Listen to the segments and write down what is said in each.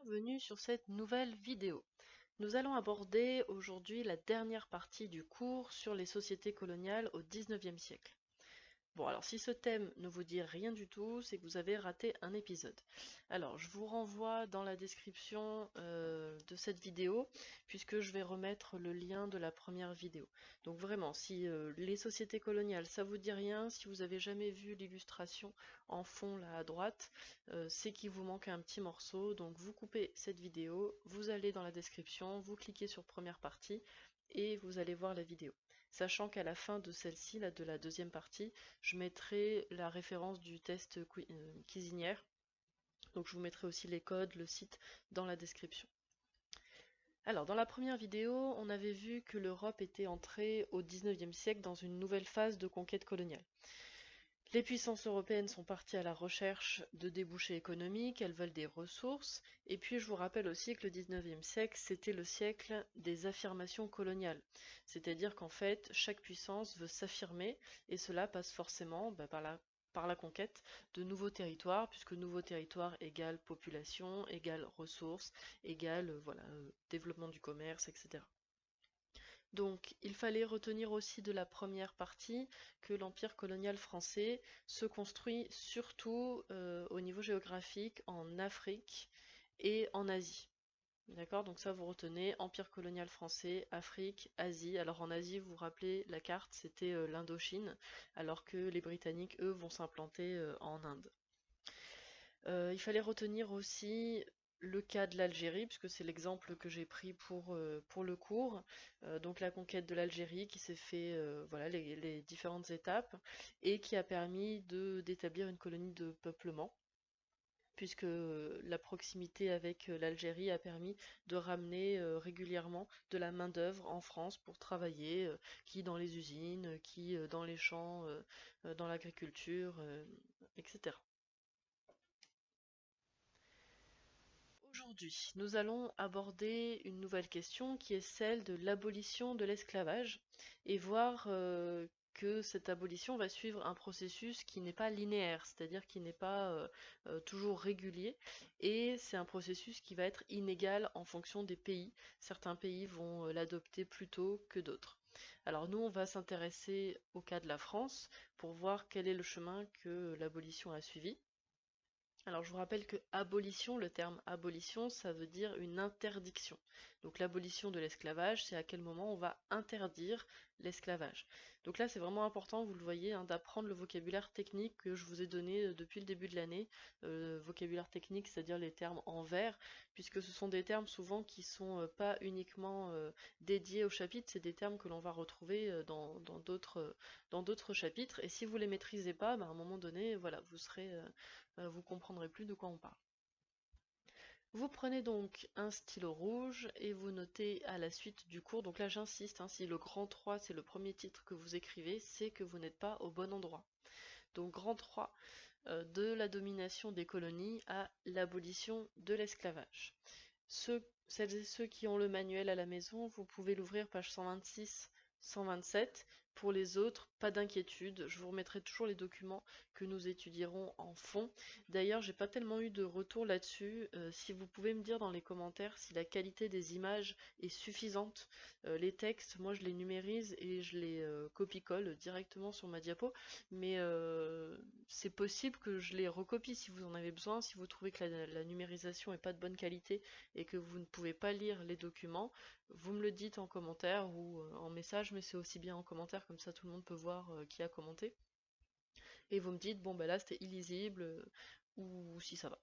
bienvenue sur cette nouvelle vidéo. Nous allons aborder aujourd'hui la dernière partie du cours sur les sociétés coloniales au XIXe siècle. Bon, alors si ce thème ne vous dit rien du tout, c'est que vous avez raté un épisode. Alors, je vous renvoie dans la description de cette vidéo, puisque je vais remettre le lien de la première vidéo. Donc vraiment, si les sociétés coloniales, ça vous dit rien, si vous avez jamais vu l'illustration en fond là à droite, c'est qu'il vous manque un petit morceau. Donc vous coupez cette vidéo, vous allez dans la description, vous cliquez sur première partie, et vous allez voir la vidéo. Sachant qu'à la fin de celle-ci, de la deuxième partie, je mettrai la référence du test cuisinière. Donc je vous mettrai aussi les codes, le site dans la description. Alors dans la première vidéo, on avait vu que l'Europe était entrée au XIXe siècle dans une nouvelle phase de conquête coloniale. Les puissances européennes sont parties à la recherche de débouchés économiques, elles veulent des ressources, et puis je vous rappelle aussi que le XIXe siècle, c'était le siècle des affirmations coloniales. C'est-à-dire qu'en fait, chaque puissance veut s'affirmer, et cela passe forcément par la conquête de nouveaux territoires, puisque nouveaux territoires égale population, égale ressources, égale développement du commerce, etc. Donc, il fallait retenir aussi de la première partie que l'empire colonial français se construit surtout au niveau géographique en Afrique et en Asie. D'accord? Donc ça, vous retenez empire colonial français, Afrique, Asie. Alors en Asie, vous vous rappelez, la carte, c'était l'Indochine, alors que les Britanniques, eux, vont s'implanter en Inde. Il fallait retenir aussi le cas de l'Algérie, puisque c'est l'exemple que j'ai pris pour le cours. Donc la conquête de l'Algérie qui s'est fait, voilà, les différentes étapes, et qui a permis d'établir une colonie de peuplement, puisque la proximité avec l'Algérie a permis de ramener régulièrement de la main-d'œuvre en France pour travailler, qui dans les usines, qui dans les champs, dans l'agriculture, etc. Aujourd'hui, nous allons aborder une nouvelle question qui est celle de l'abolition de l'esclavage et voir que cette abolition va suivre un processus qui n'est pas linéaire, c'est-à-dire qui n'est pas toujours régulier, et c'est un processus qui va être inégal en fonction des pays. Certains pays vont l'adopter plus tôt que d'autres. Alors nous, on va s'intéresser au cas de la France pour voir quel est le chemin que l'abolition a suivi. Alors je vous rappelle que abolition, le terme abolition, ça veut dire une interdiction. Donc l'abolition de l'esclavage, c'est à quel moment on va interdire l'esclavage. Donc là c'est vraiment important, vous le voyez, hein, d'apprendre le vocabulaire technique que je vous ai donné depuis le début de l'année. Vocabulaire technique, c'est-à-dire les termes en vers, puisque ce sont des termes souvent qui sont pas uniquement dédiés au chapitre, c'est des termes que l'on va retrouver dans d'autres chapitres. Et si vous les maîtrisez pas, à un moment donné, voilà, vous comprendrez plus de quoi on parle. Vous prenez donc un stylo rouge et vous notez à la suite du cours, donc là j'insiste, hein, si le grand 3 c'est le premier titre que vous écrivez, c'est que vous n'êtes pas au bon endroit. Donc grand 3, de la domination des colonies à l'abolition de l'esclavage. Celles et ceux qui ont le manuel à la maison, vous pouvez l'ouvrir page 126, 127. Pour les autres, pas d'inquiétude, je vous remettrai toujours les documents que nous étudierons en fond. D'ailleurs, j'ai pas tellement eu de retour là-dessus. Si vous pouvez me dire dans les commentaires si la qualité des images est suffisante. Les textes, moi je les numérise et je les copie-colle directement sur ma diapo, mais c'est possible que je les recopie si vous en avez besoin. Si vous trouvez que la numérisation n'est pas de bonne qualité et que vous ne pouvez pas lire les documents, vous me le dites en commentaire ou en message, mais c'est aussi bien en commentaire, comme ça tout le monde peut voir qui a commenté. Et vous me dites, bon là c'était illisible, ou si ça va.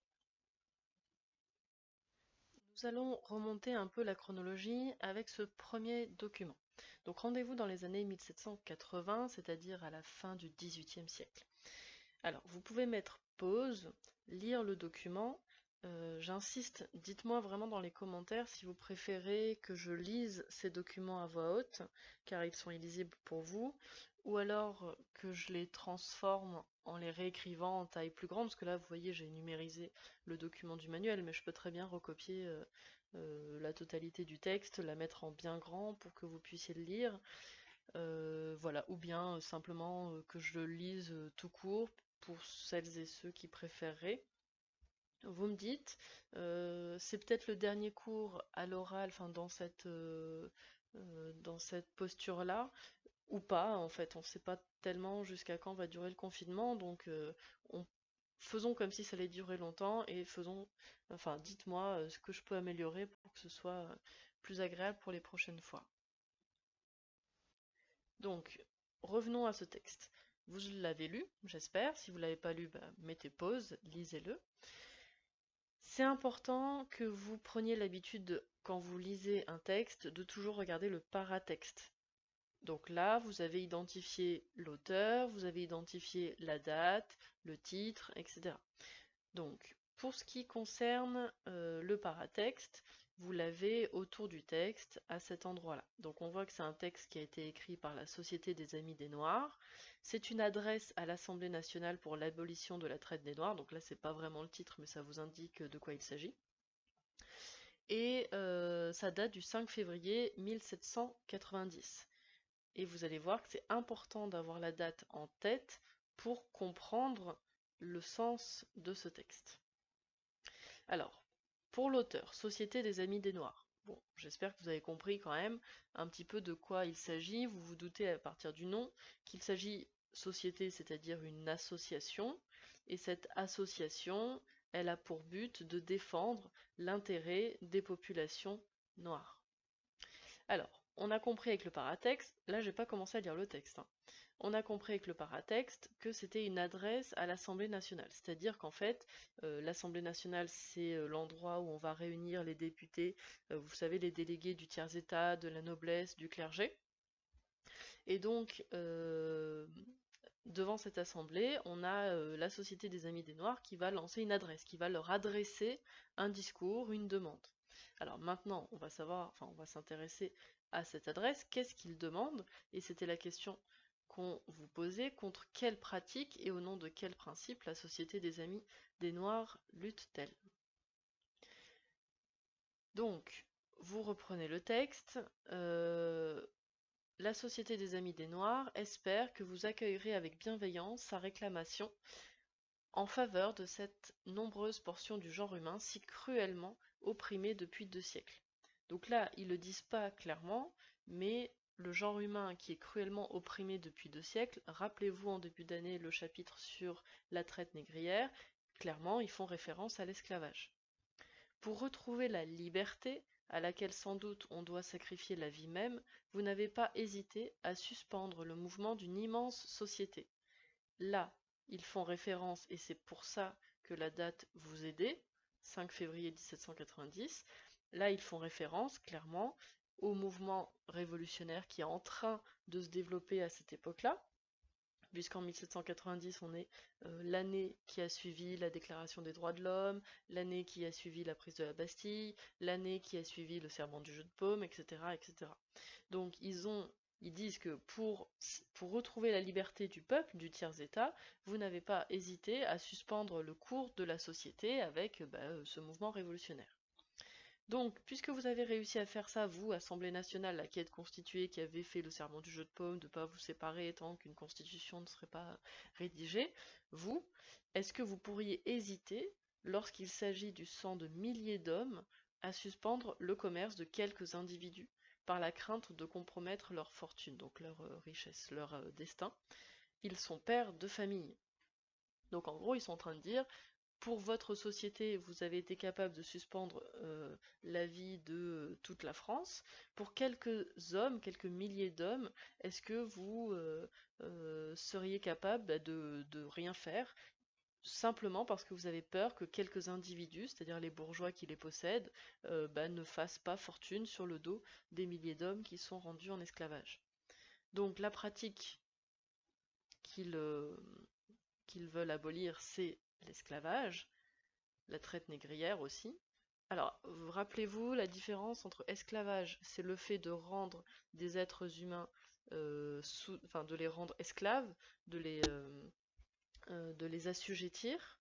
Nous allons remonter un peu la chronologie avec ce premier document. Donc rendez-vous dans les années 1780, c'est-à-dire à la fin du XVIIIe siècle. Alors, vous pouvez mettre pause, lire le document. J'insiste, dites-moi vraiment dans les commentaires si vous préférez que je lise ces documents à voix haute, car ils sont illisibles pour vous, ou alors que je les transforme en les réécrivant en taille plus grande, parce que là, vous voyez, j'ai numérisé le document du manuel, mais je peux très bien recopier la totalité du texte, la mettre en bien grand pour que vous puissiez le lire. Voilà, ou bien simplement que je le lise tout court pour celles et ceux qui préféreraient. Vous me dites, c'est peut-être le dernier cours à l'oral, enfin dans cette posture-là, ou pas, en fait. On ne sait pas tellement jusqu'à quand va durer le confinement, donc faisons comme si ça allait durer longtemps et enfin, dites-moi ce que je peux améliorer pour que ce soit plus agréable pour les prochaines fois. Donc, revenons à ce texte. Vous l'avez lu, j'espère. Si vous ne l'avez pas lu, bah, mettez pause, lisez-le. C'est important que vous preniez l'habitude, quand vous lisez un texte, de toujours regarder le paratexte. Donc là, vous avez identifié l'auteur, vous avez identifié la date, le titre, etc. Donc, pour ce qui concerne le paratexte, vous l'avez autour du texte à cet endroit-là. Donc on voit que c'est un texte qui a été écrit par la Société des Amis des Noirs. C'est une adresse à l'Assemblée nationale pour l'abolition de la traite des Noirs. Donc là, c'est pas vraiment le titre, mais ça vous indique de quoi il s'agit. Et ça date du 5 février 1790. Et vous allez voir que c'est important d'avoir la date en tête pour comprendre le sens de ce texte. Alors, pour l'auteur, Société des Amis des Noirs. Bon, j'espère que vous avez compris quand même un petit peu de quoi il s'agit. Vous vous doutez à partir du nom qu'il s'agit société, c'est-à-dire une association. Et cette association, elle a pour but de défendre l'intérêt des populations noires. Alors, on a compris avec le paratexte, là j'ai pas commencé à lire le texte, hein. On a compris avec le paratexte que c'était une adresse à l'Assemblée nationale. C'est-à-dire qu'en fait, l'Assemblée nationale, c'est l'endroit où on va réunir les députés, vous savez, les délégués du tiers-état, de la noblesse, du clergé. Et donc, devant cette assemblée, on a la Société des Amis des Noirs qui va lancer une adresse, qui va leur adresser un discours, une demande. Alors maintenant, on va savoir, enfin, on va s'intéresser à cette adresse, qu'est-ce qu'ils demandent? Et c'était la question qu'on vous posait, contre quelle pratique et au nom de quel principe la Société des Amis des Noirs lutte-t-elle? Donc, vous reprenez le texte. La Société des Amis des Noirs espère que vous accueillerez avec bienveillance sa réclamation en faveur de cette nombreuse portion du genre humain si cruellement opprimée depuis 2 siècles. Donc là, ils ne le disent pas clairement, mais le genre humain qui est cruellement opprimé depuis 2 siècles, rappelez-vous en début d'année le chapitre sur la traite négrière, clairement ils font référence à l'esclavage. Pour retrouver la liberté, à laquelle sans doute on doit sacrifier la vie même, vous n'avez pas hésité à suspendre le mouvement d'une immense société. Là, ils font référence, et c'est pour ça que la date vous aidait, 5 février 1790, là ils font référence clairement au mouvement révolutionnaire qui est en train de se développer à cette époque-là, puisqu'en 1790 on est l'année qui a suivi la Déclaration des droits de l'homme, l'année qui a suivi la prise de la Bastille, l'année qui a suivi le serment du jeu de paume, etc. etc. Donc ils disent que pour retrouver la liberté du peuple, du tiers-état, vous n'avez pas hésité à suspendre le cours de la société avec ce mouvement révolutionnaire. Donc, puisque vous avez réussi à faire ça, vous, Assemblée nationale, là, qui êtes constituée, qui avez fait le serment du jeu de paume, de ne pas vous séparer tant qu'une constitution ne serait pas rédigée, vous, est-ce que vous pourriez hésiter, lorsqu'il s'agit du sang de milliers d'hommes, à suspendre le commerce de quelques individus, par la crainte de compromettre leur fortune, donc leur richesse, leur destin? Ils sont pères de famille. Donc en gros, ils sont en train de dire, pour votre société, vous avez été capable de suspendre la vie de toute la France. Pour quelques hommes, quelques milliers d'hommes, est-ce que vous seriez capable de rien faire, simplement parce que vous avez peur que quelques individus, c'est-à-dire les bourgeois qui les possèdent, ne fassent pas fortune sur le dos des milliers d'hommes qui sont rendus en esclavage? Donc la pratique qu'ils qu'ils veulent abolir, c'est l'esclavage, la traite négrière aussi. Alors, rappelez-vous la différence entre esclavage, c'est le fait de rendre des êtres humains, enfin de les rendre esclaves, de les assujettir,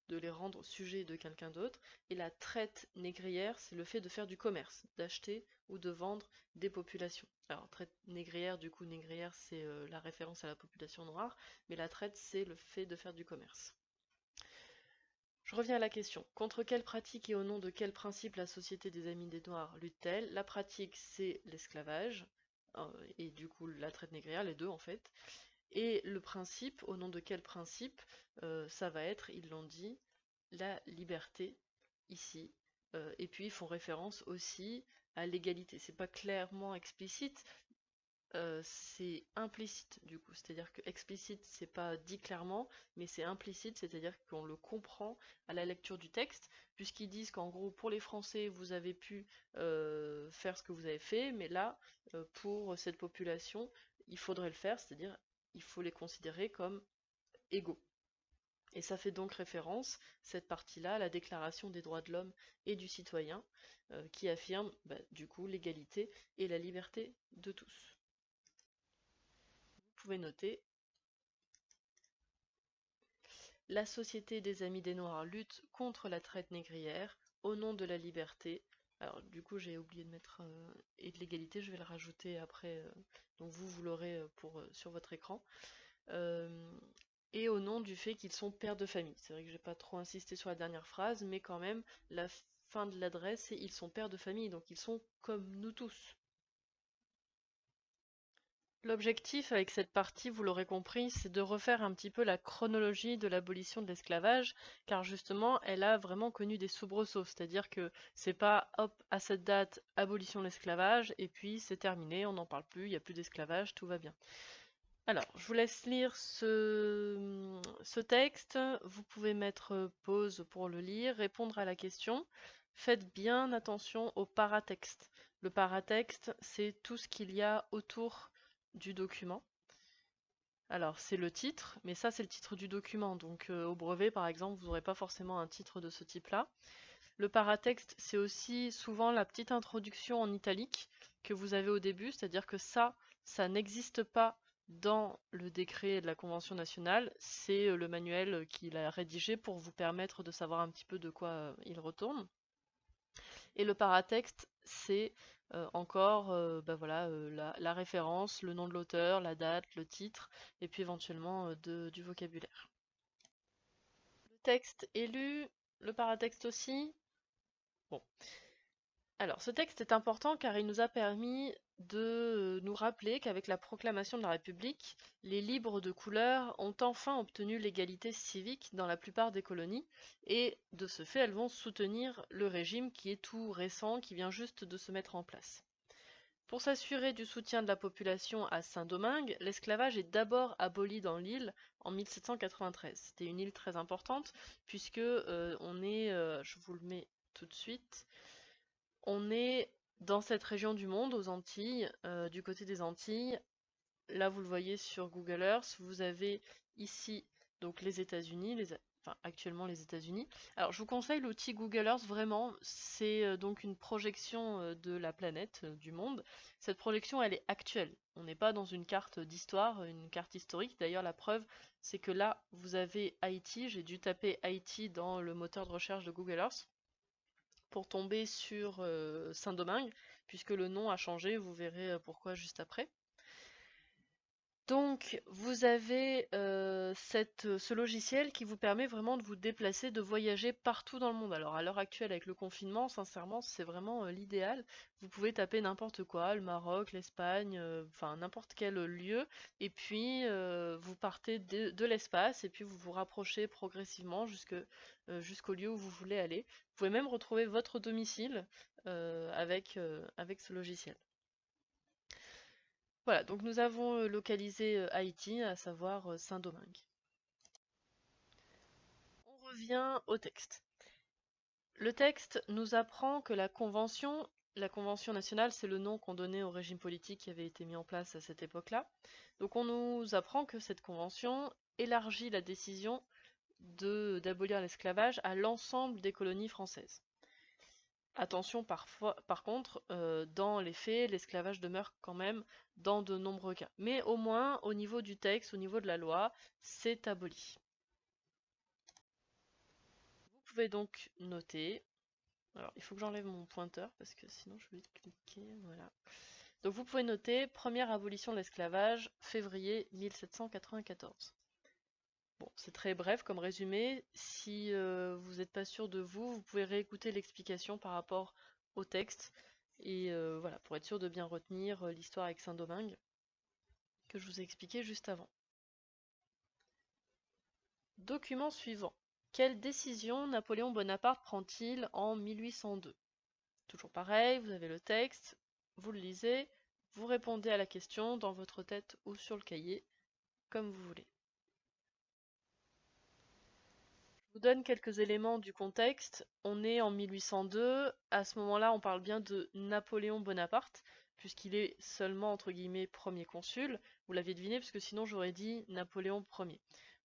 de les rendre sujets de quelqu'un d'autre, et la traite négrière, c'est le fait de faire du commerce, d'acheter ou de vendre des populations. Alors, traite négrière, du coup, négrière, c'est la référence à la population noire, mais la traite, c'est le fait de faire du commerce. Je reviens à la question. Contre quelle pratique et au nom de quel principe la Société des Amis des Noirs lutte-t-elle? La pratique, c'est l'esclavage, et du coup la traite négrière, les deux en fait. Et le principe, au nom de quel principe? Ça va être, ils l'ont dit, la liberté, ici. Et puis ils font référence aussi à l'égalité. C'est pas clairement explicite, c'est implicite du coup, c'est-à-dire que explicite c'est pas dit clairement, mais c'est implicite, c'est-à-dire qu'on le comprend à la lecture du texte, puisqu'ils disent qu'en gros pour les Français vous avez pu faire ce que vous avez fait, mais là pour cette population il faudrait le faire, c'est-à-dire il faut les considérer comme égaux. Et ça fait donc référence, cette partie-là, à la Déclaration des droits de l'homme et du citoyen, qui affirme du coup l'égalité et la liberté de tous. Vous pouvez noter, la Société des Amis des Noirs lutte contre la traite négrière au nom de la liberté. Alors du coup j'ai oublié de mettre et de l'égalité, je vais le rajouter après, donc vous l'aurez sur votre écran. Et au nom du fait qu'ils sont pères de famille. C'est vrai que j'ai pas trop insisté sur la dernière phrase, mais quand même, la fin de l'adresse, c'est ils sont pères de famille, donc ils sont comme nous tous. L'objectif avec cette partie, vous l'aurez compris, c'est de refaire un petit peu la chronologie de l'abolition de l'esclavage, car justement, elle a vraiment connu des soubresauts, c'est-à-dire que c'est pas hop, à cette date, abolition de l'esclavage, et puis c'est terminé, on n'en parle plus, il n'y a plus d'esclavage, tout va bien. Alors, je vous laisse lire ce texte. Vous pouvez mettre pause pour le lire, répondre à la question. Faites bien attention au paratexte. Le paratexte, c'est tout ce qu'il y a autour du document. Alors, c'est le titre, mais ça, c'est le titre du document. Donc, au brevet, par exemple, vous n'aurez pas forcément un titre de ce type-là. Le paratexte, c'est aussi souvent la petite introduction en italique que vous avez au début, c'est-à-dire que ça n'existe pas dans le décret de la Convention nationale, c'est le manuel qu'il a rédigé pour vous permettre de savoir un petit peu de quoi il retourne. Et le paratexte, c'est encore voilà, la référence, le nom de l'auteur, la date, le titre, et puis éventuellement du vocabulaire. Le texte est lu, le paratexte aussi. Bon. Alors, ce texte est important car il nous a permis de nous rappeler qu'avec la proclamation de la République, les libres de couleur ont enfin obtenu l'égalité civique dans la plupart des colonies, et de ce fait, elles vont soutenir le régime qui est tout récent, qui vient juste de se mettre en place. Pour s'assurer du soutien de la population à Saint-Domingue, l'esclavage est d'abord aboli dans l'île en 1793. C'était une île très importante puisque on est, je vous le mets tout de suite, on est dans cette région du monde, aux Antilles, du côté des Antilles. Là, vous le voyez sur Google Earth, vous avez ici donc les États-Unis, enfin actuellement les États-Unis. Alors, je vous conseille l'outil Google Earth, vraiment, c'est donc une projection de la planète, du monde. Cette projection, elle est actuelle. On n'est pas dans une carte d'histoire, une carte historique. D'ailleurs, la preuve, c'est que là, vous avez Haïti. J'ai dû taper Haïti dans le moteur de recherche de Google Earth pour tomber sur Saint-Domingue, puisque le nom a changé, vous verrez pourquoi juste après. Donc, vous avez ce logiciel qui vous permet vraiment de vous déplacer, de voyager partout dans le monde. Alors, à l'heure actuelle, avec le confinement, sincèrement, c'est vraiment l'idéal. Vous pouvez taper n'importe quoi, le Maroc, l'Espagne, enfin n'importe quel lieu, et puis vous partez de l'espace, et puis vous vous rapprochez progressivement jusqu'au lieu où vous voulez aller. Vous pouvez même retrouver votre domicile avec ce logiciel. Voilà, donc nous avons localisé Haïti, à savoir Saint-Domingue. On revient au texte. Le texte nous apprend que la Convention nationale, c'est le nom qu'on donnait au régime politique qui avait été mis en place à cette époque-là. Donc on nous apprend que cette convention élargit la décision d'abolir l'esclavage à l'ensemble des colonies françaises. Attention, par contre, dans les faits, l'esclavage demeure quand même dans de nombreux cas. Mais au moins, au niveau du texte, au niveau de la loi, c'est aboli. Vous pouvez donc noter. Alors, il faut que j'enlève mon pointeur parce que sinon je vais cliquer. Voilà. Donc, vous pouvez noter première abolition de l'esclavage, février 1794. Bon, c'est très bref comme résumé. Si vous n'êtes pas sûr de vous, vous pouvez réécouter l'explication par rapport au texte. Et voilà, pour être sûr de bien retenir l'histoire avec Saint-Domingue que je vous ai expliqué juste avant. Document suivant. Quelle décision Napoléon Bonaparte prend-il en 1802? Toujours pareil, vous avez le texte, vous le lisez, vous répondez à la question dans votre tête ou sur le cahier, comme vous voulez. Je vous donne quelques éléments du contexte. On est en 1802, à ce moment-là on parle bien de Napoléon Bonaparte, puisqu'il est seulement entre guillemets premier consul. Vous l'aviez deviné, puisque sinon j'aurais dit Napoléon Ier.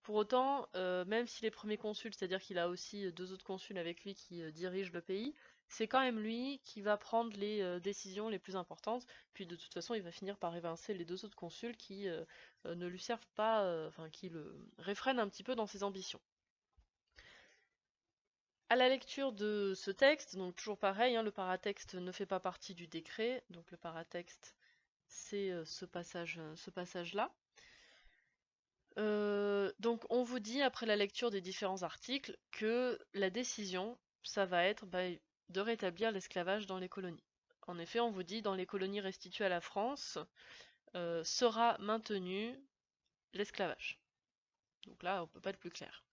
Pour autant, même s'il est premier consul, c'est-à-dire qu'il a aussi deux autres consuls avec lui qui dirigent le pays, c'est quand même lui qui va prendre les décisions les plus importantes, puis de toute façon il va finir par évincer les deux autres consuls qui ne lui servent pas, enfin qui le réfrènent un petit peu dans ses ambitions. À la lecture de ce texte, donc toujours pareil, hein, le paratexte ne fait pas partie du décret, donc le paratexte c'est ce passage-là. Donc on vous dit après la lecture des différents articles que la décision, ça va être de rétablir l'esclavage dans les colonies. En effet, on vous dit dans les colonies restituées à la France, sera maintenu l'esclavage. Donc là, on ne peut pas être plus clair.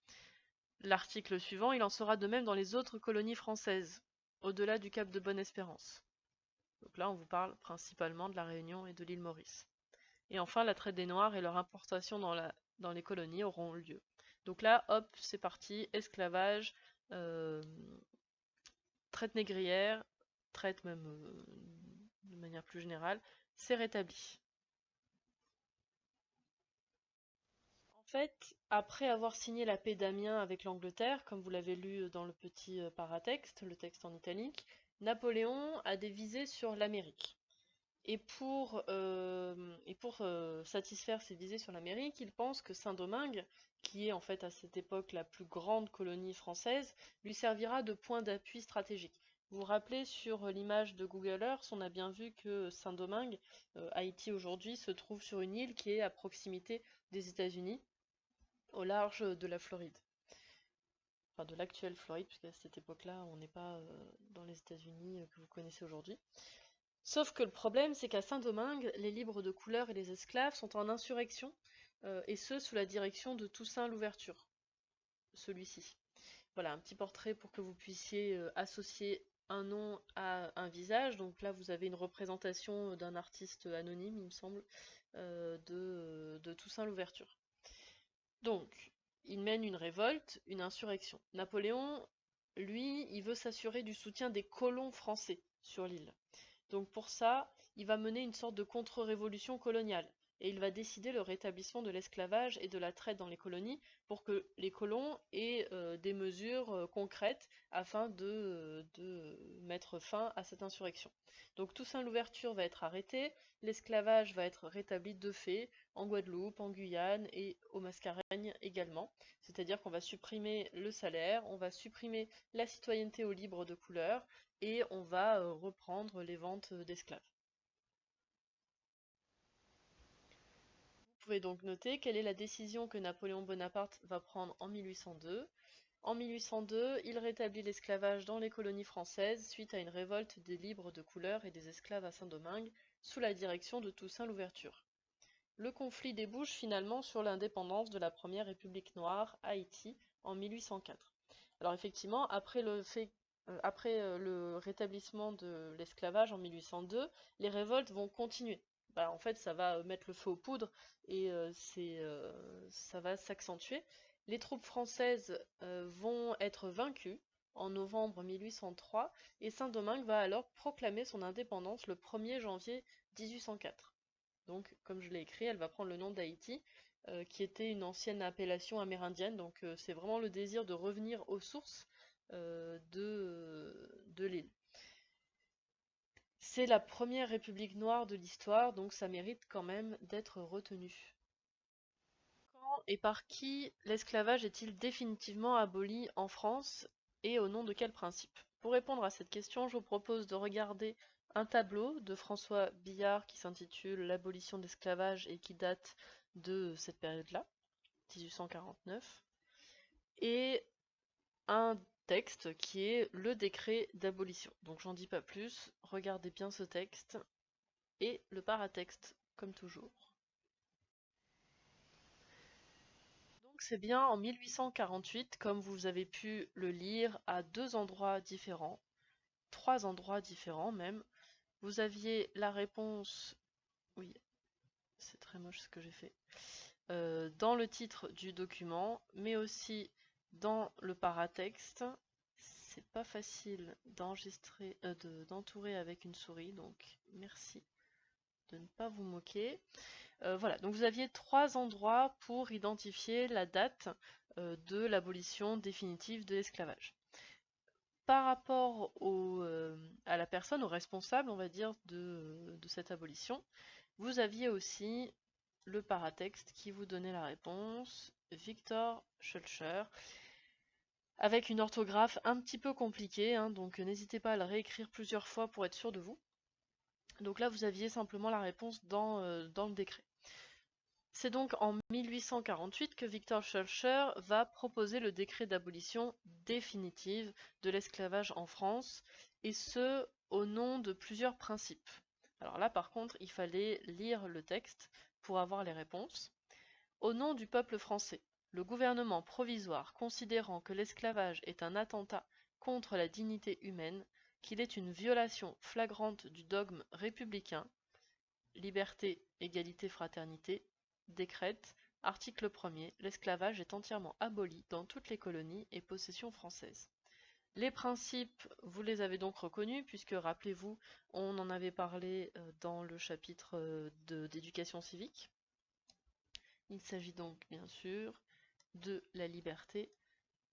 L'article suivant, il en sera de même dans les autres colonies françaises, au-delà du cap de Bonne-Espérance. Donc là, on vous parle principalement de la Réunion et de l'île Maurice. Et enfin, la traite des Noirs et leur importation dans les colonies auront lieu. Donc là, hop, c'est parti, esclavage, traite négrière, traite même de manière plus générale, c'est rétabli. En fait, après avoir signé la paix d'Amiens avec l'Angleterre, comme vous l'avez lu dans le petit paratexte, le texte en italique, Napoléon a des visées sur l'Amérique. Et pour satisfaire ses visées sur l'Amérique, il pense que Saint-Domingue, qui est en fait à cette époque la plus grande colonie française, lui servira de point d'appui stratégique. Vous vous rappelez sur l'image de Google Earth, on a bien vu que Saint-Domingue, Haïti aujourd'hui, se trouve sur une île qui est à proximité des États-Unis, au large de la Floride. Enfin, de l'actuelle Floride, puisqu'à cette époque-là, on n'est pas dans les États-Unis que vous connaissez aujourd'hui. Sauf que le problème, c'est qu'à Saint-Domingue, les libres de couleur et les esclaves sont en insurrection, et ce, sous la direction de Toussaint Louverture, celui-ci. Voilà, un petit portrait pour que vous puissiez associer un nom à un visage. Donc là, vous avez une représentation d'un artiste anonyme, il me semble, de Toussaint Louverture. Donc, il mène une révolte, une insurrection. Napoléon, lui, il veut s'assurer du soutien des colons français sur l'île. Donc pour ça, il va mener une sorte de contre-révolution coloniale, et il va décider le rétablissement de l'esclavage et de la traite dans les colonies pour que les colons aient des mesures concrètes afin de mettre fin à cette insurrection. Donc Toussaint Louverture va être arrêté, l'esclavage va être rétabli de fait en Guadeloupe, en Guyane et aux Mascareignes également. C'est-à-dire qu'on va supprimer le salaire, on va supprimer la citoyenneté aux libres de couleur, et on va reprendre les ventes d'esclaves. Vous pouvez donc noter quelle est la décision que Napoléon Bonaparte va prendre en 1802. En 1802, il rétablit l'esclavage dans les colonies françaises suite à une révolte des libres de couleur et des esclaves à Saint-Domingue sous la direction de Toussaint Louverture. Le conflit débouche finalement sur l'indépendance de la première République noire, Haïti, en 1804. Alors effectivement, après le rétablissement de l'esclavage en 1802, les révoltes vont continuer. En fait, ça va mettre le feu aux poudres et ça va s'accentuer. Les troupes françaises vont être vaincues en novembre 1803 et Saint-Domingue va alors proclamer son indépendance le 1er janvier 1804. Donc, comme je l'ai écrit, elle va prendre le nom d'Haïti, qui était une ancienne appellation amérindienne. Donc, c'est vraiment le désir de revenir aux sources de l'île. C'est la première république noire de l'histoire, donc ça mérite quand même d'être retenu. Quand et par qui l'esclavage est-il définitivement aboli en France et au nom de quel principe? Pour répondre à cette question, je vous propose de regarder un tableau de François Billard qui s'intitule L'abolition de l'esclavage et qui date de cette période-là. 1849, et un texte qui est le décret d'abolition. Donc j'en dis pas plus, regardez bien ce texte, et le paratexte, comme toujours. Donc c'est bien en 1848, comme vous avez pu le lire à deux endroits différents, trois endroits différents même, vous aviez la réponse, oui, c'est très moche ce que j'ai fait, dans le titre du document, mais aussi dans le paratexte. C'est pas facile d'enregistrer, d'entourer avec une souris, donc merci de ne pas vous moquer. Voilà, donc vous aviez trois endroits pour identifier la date de l'abolition définitive de l'esclavage. Par rapport à la personne, au responsable, on va dire, de cette abolition, vous aviez aussi le paratexte qui vous donnait la réponse, Victor Schœlcher, avec une orthographe un petit peu compliquée, hein, donc n'hésitez pas à le réécrire plusieurs fois pour être sûr de vous. Donc là, vous aviez simplement la réponse dans le décret. C'est donc en 1848 que Victor Schœlcher va proposer le décret d'abolition définitive de l'esclavage en France, et ce, au nom de plusieurs principes. Alors là, par contre, il fallait lire le texte pour avoir les réponses. Au nom du peuple français, le gouvernement provisoire considérant que l'esclavage est un attentat contre la dignité humaine, qu'il est une violation flagrante du dogme républicain, liberté, égalité, fraternité, décrète, article 1er, l'esclavage est entièrement aboli dans toutes les colonies et possessions françaises. Les principes, vous les avez donc reconnus, puisque rappelez-vous, on en avait parlé dans le chapitre d'éducation civique. Il s'agit donc bien sûr de la liberté,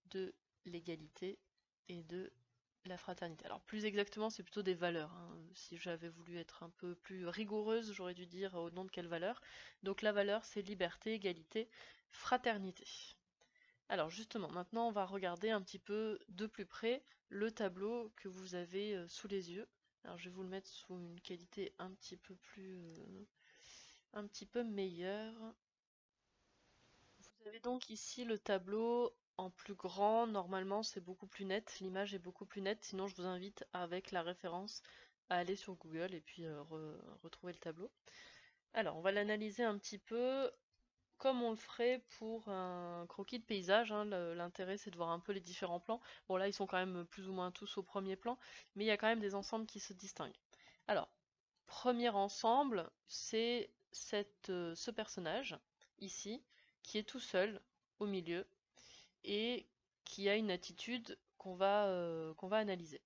de l'égalité et de la fraternité. Alors plus exactement, c'est plutôt des valeurs, hein. Si j'avais voulu être un peu plus rigoureuse, j'aurais dû dire au nom de quelle valeur. Donc la valeur, c'est liberté, égalité, fraternité. Alors justement, maintenant on va regarder un petit peu de plus près le tableau que vous avez sous les yeux. Alors je vais vous le mettre sous une qualité un petit peu un petit peu meilleure. Vous avez donc ici le tableau en plus grand. Normalement c'est beaucoup plus net, l'image est beaucoup plus nette, sinon je vous invite avec la référence à aller sur Google et puis retrouver le tableau. Alors on va l'analyser un petit peu comme on le ferait pour un croquis de paysage, hein. L'intérêt c'est de voir un peu les différents plans. Bon là ils sont quand même plus ou moins tous au premier plan, mais il y a quand même des ensembles qui se distinguent. Alors, premier ensemble, c'est ce personnage, ici, qui est tout seul au milieu et qui a une attitude qu'on va analyser.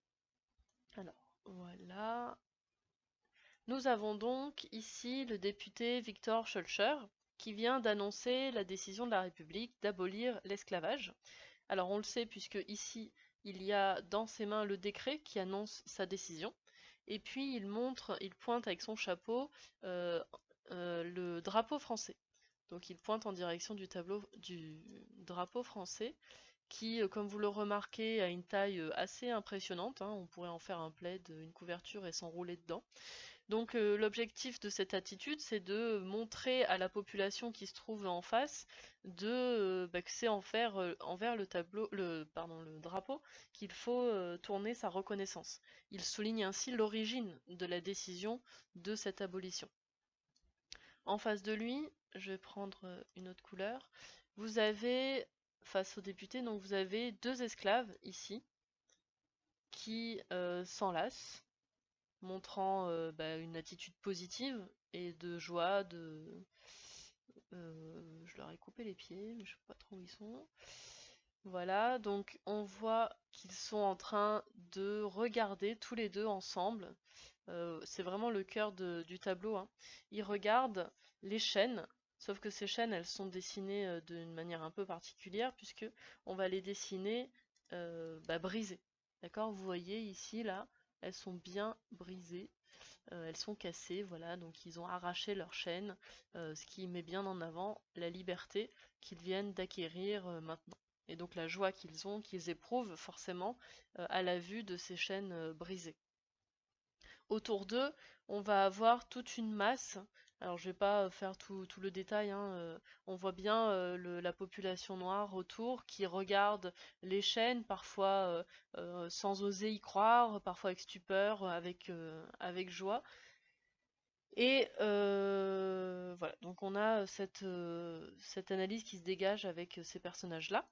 Alors, voilà. Nous avons donc ici le député Victor Schœlcher qui vient d'annoncer la décision de la République d'abolir l'esclavage. Alors on le sait puisque ici il y a dans ses mains le décret qui annonce sa décision, et puis il pointe avec son chapeau le drapeau français. Donc il pointe en direction du drapeau français qui, comme vous le remarquez, a une taille assez impressionnante, hein. On pourrait en faire un plaid, une couverture et s'enrouler dedans. Donc l'objectif de cette attitude, c'est de montrer à la population qui se trouve en face que c'est envers le drapeau qu'il faut tourner sa reconnaissance. Il souligne ainsi l'origine de la décision de cette abolition. En face de lui, je vais prendre une autre couleur, vous avez, face au député, donc vous avez deux esclaves ici qui s'enlacent, montrant une attitude positive et de joie, je leur ai coupé les pieds, mais je sais pas trop où ils sont. Voilà, donc on voit qu'ils sont en train de regarder tous les deux ensemble. C'est vraiment le cœur du tableau, hein. Ils regardent les chaînes, sauf que ces chaînes, elles sont dessinées d'une manière un peu particulière, puisque on va les dessiner brisées. D'accord? Vous voyez ici, là, elles sont bien brisées. Elles sont cassées, voilà, donc ils ont arraché leur chaîne, ce qui met bien en avant la liberté qu'ils viennent d'acquérir maintenant. Et donc la joie qu'ils éprouvent forcément à la vue de ces chaînes brisées. Autour d'eux, on va avoir toute une masse Alors je vais pas faire tout le détail, hein, on voit bien la population noire autour qui regarde les chaînes, parfois sans oser y croire, parfois avec stupeur, avec joie. Et voilà, donc on a cette analyse qui se dégage avec ces personnages-là.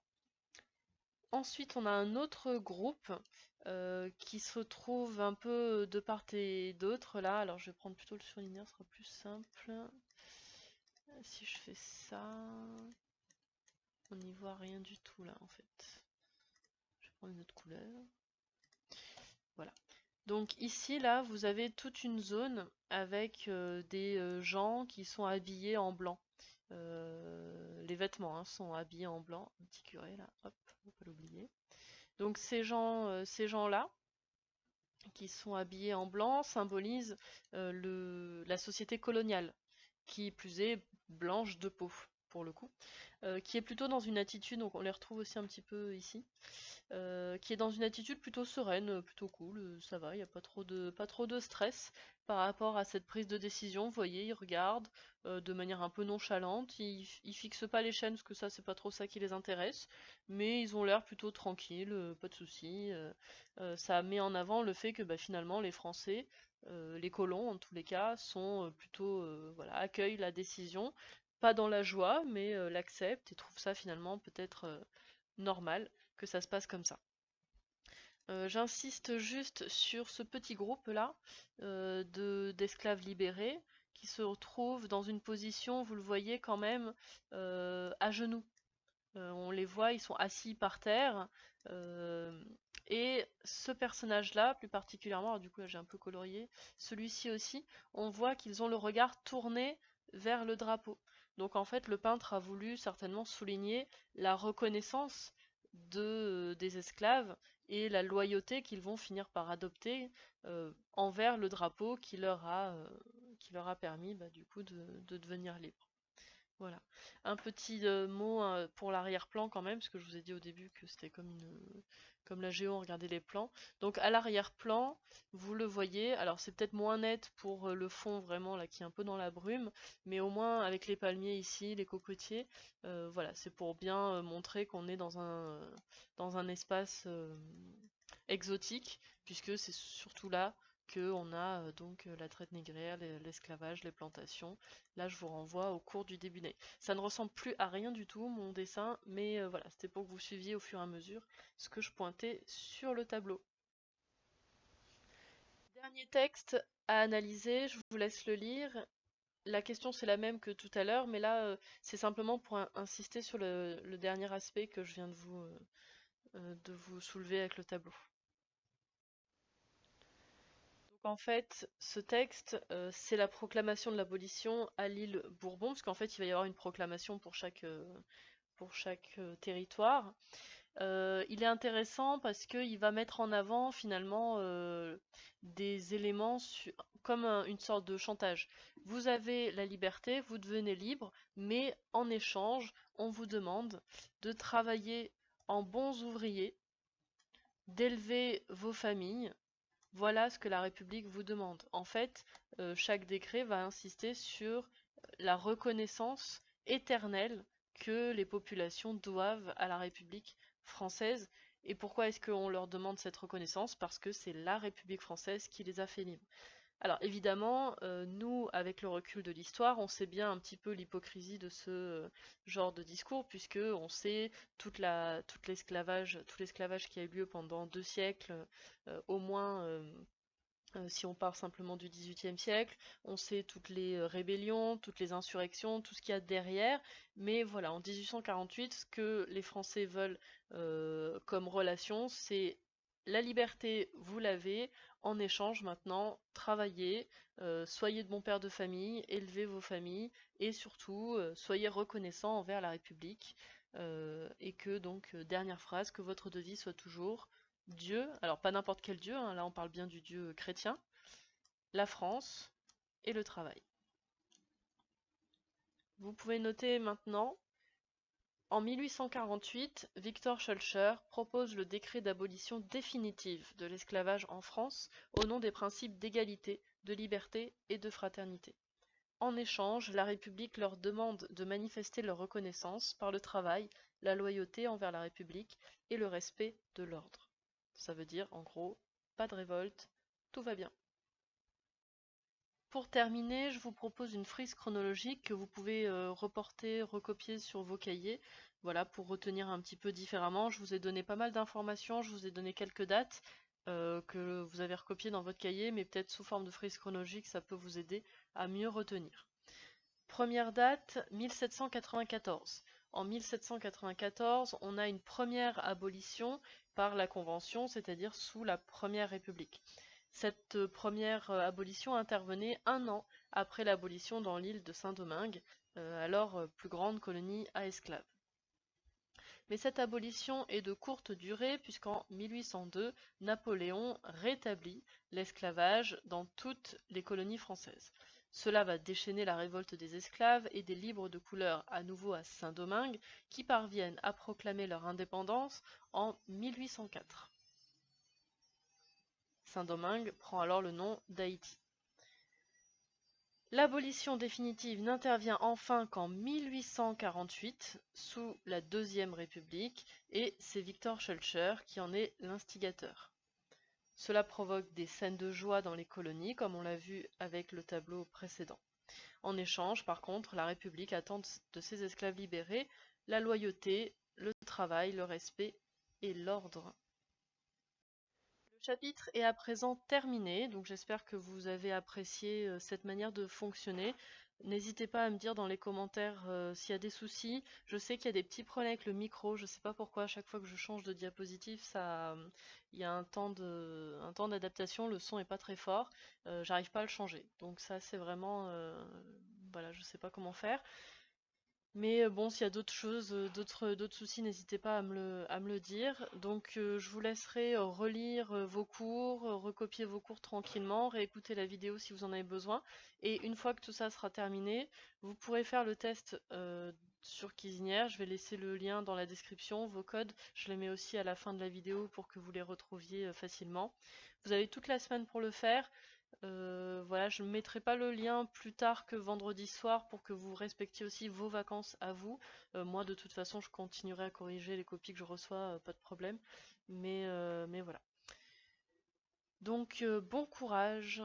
Ensuite, on a un autre groupe qui se trouve un peu de part et d'autre là. Alors, je vais prendre plutôt le surligneur, ce sera plus simple. Si je fais ça, on n'y voit rien du tout là en fait. Je vais prendre une autre couleur. Voilà. Donc ici, là, vous avez toute une zone avec des gens qui sont habillés en blanc. Les vêtements hein, sont habillés en blanc. Un petit curé là, hop, faut pas l'oublier. Donc ces gens-là, qui sont habillés en blanc, symbolisent la société coloniale, qui plus est blanche de peau, pour le coup, qui est plutôt dans une attitude, donc on les retrouve aussi un petit peu ici, qui est dans une attitude plutôt sereine, plutôt cool, ça va, il n'y a pas trop de stress par rapport à cette prise de décision. Vous voyez, ils regardent de manière un peu nonchalante, ils fixent pas les chaînes parce que ça, c'est pas trop ça qui les intéresse, mais ils ont l'air plutôt tranquilles, pas de soucis. Ça met en avant le fait que bah, finalement, les Français, les colons en tous les cas, sont plutôt, voilà, accueillent la décision, pas dans la joie, mais l'acceptent et trouvent ça finalement peut-être normal que ça se passe comme ça. J'insiste juste sur ce petit groupe-là d'esclaves libérés qui se retrouvent dans une position, vous le voyez quand même, à genoux. On les voit, ils sont assis par terre. euh, et ce personnage-là, plus particulièrement, alors du coup là j'ai un peu colorié, celui-ci aussi, on voit qu'ils ont le regard tourné vers le drapeau. Donc en fait, le peintre a voulu certainement souligner la reconnaissance des esclaves et la loyauté qu'ils vont finir par adopter envers le drapeau qui leur a permis bah, du coup de devenir libres. Voilà. Un petit mot pour l'arrière-plan quand même, parce que je vous ai dit au début que c'était comme la géo, on regardait les plans. Donc à l'arrière-plan, vous le voyez, alors c'est peut-être moins net pour le fond vraiment là qui est un peu dans la brume, mais au moins avec les palmiers ici, les cocotiers, voilà, c'est pour bien montrer qu'on est dans un espace exotique, puisque c'est surtout là qu'on a donc la traite négrière, l'esclavage, les plantations. Là, je vous renvoie au cours du début d'année. Ça ne ressemble plus à rien du tout, mon dessin, mais voilà, c'était pour que vous suiviez au fur et à mesure ce que je pointais sur le tableau. Dernier texte à analyser, je vous laisse le lire. La question c'est la même que tout à l'heure, mais là c'est simplement pour insister sur le dernier aspect que je viens de vous soulever avec le tableau. En fait, ce texte, c'est la proclamation de l'abolition à l'île Bourbon, parce qu'en fait, il va y avoir une proclamation pour chaque territoire. Il est intéressant parce qu'il va mettre en avant finalement des éléments comme une sorte de chantage. Vous avez la liberté, vous devenez libre, mais en échange, on vous demande de travailler en bons ouvriers, d'élever vos familles. Voilà ce que la République vous demande. En fait, chaque décret va insister sur la reconnaissance éternelle que les populations doivent à la République française. Et pourquoi est-ce qu'on leur demande cette reconnaissance? Parce que c'est la République française qui les a fait libres. Alors évidemment, nous, avec le recul de l'histoire, on sait bien un petit peu l'hypocrisie de ce genre de discours, puisque on sait tout l'esclavage qui a eu lieu pendant 2 siècles, au moins, si on part simplement du XVIIIe siècle, on sait toutes les rébellions, toutes les insurrections, tout ce qu'il y a derrière, mais voilà, en 1848, ce que les Français veulent comme relation, c'est la liberté, vous l'avez, en échange maintenant, travaillez, soyez de bons pères de famille, élevez vos familles, et surtout, soyez reconnaissants envers la République, et que donc, dernière phrase, que votre devise soit toujours Dieu, alors pas n'importe quel Dieu, hein, là on parle bien du Dieu chrétien, la France et le travail. Vous pouvez noter maintenant, en 1848, Victor Schœlcher propose le décret d'abolition définitive de l'esclavage en France au nom des principes d'égalité, de liberté et de fraternité. En échange, la République leur demande de manifester leur reconnaissance par le travail, la loyauté envers la République et le respect de l'ordre. Ça veut dire, en gros, pas de révolte, tout va bien. Pour terminer, je vous propose une frise chronologique que vous pouvez reporter, recopier sur vos cahiers. Voilà, pour retenir un petit peu différemment. Je vous ai donné pas mal d'informations, je vous ai donné quelques dates que vous avez recopiées dans votre cahier, mais peut-être sous forme de frise chronologique, ça peut vous aider à mieux retenir. Première date, 1794. En 1794, on a une première abolition par la Convention, c'est-à-dire sous la Première République. Cette première abolition intervenait un an après l'abolition dans l'île de Saint-Domingue, alors plus grande colonie à esclaves. Mais cette abolition est de courte durée puisqu'en 1802, Napoléon rétablit l'esclavage dans toutes les colonies françaises. Cela va déchaîner la révolte des esclaves et des libres de couleur à nouveau à Saint-Domingue qui parviennent à proclamer leur indépendance en 1804. Saint-Domingue prend alors le nom d'Haïti. L'abolition définitive n'intervient enfin qu'en 1848, sous la Deuxième République, et c'est Victor Schœlcher qui en est l'instigateur. Cela provoque des scènes de joie dans les colonies, comme on l'a vu avec le tableau précédent. En échange, par contre, la République attend de ses esclaves libérés la loyauté, le travail, le respect et l'ordre. Le chapitre est à présent terminé, donc j'espère que vous avez apprécié cette manière de fonctionner. N'hésitez pas à me dire dans les commentaires s'il y a des soucis. Je sais qu'il y a des petits problèmes avec le micro, je ne sais pas pourquoi à chaque fois que je change de diapositive, il y a un temps d'adaptation, le son n'est pas très fort, j'arrive pas à le changer. Donc ça c'est vraiment, voilà, je ne sais pas comment faire. Mais bon, s'il y a d'autres choses, d'autres soucis, n'hésitez pas à me le dire. Donc je vous laisserai relire vos cours, recopier vos cours tranquillement, réécouter la vidéo si vous en avez besoin. Et une fois que tout ça sera terminé, vous pourrez faire le test sur Cuisinière. Je vais laisser le lien dans la description, vos codes. Je les mets aussi à la fin de la vidéo pour que vous les retrouviez facilement. Vous avez toute la semaine pour le faire. Voilà, je ne mettrai pas le lien plus tard que vendredi soir pour que vous respectiez aussi vos vacances à vous. Moi, de toute façon, je continuerai à corriger les copies que je reçois, pas de problème. Mais voilà. Donc, bon courage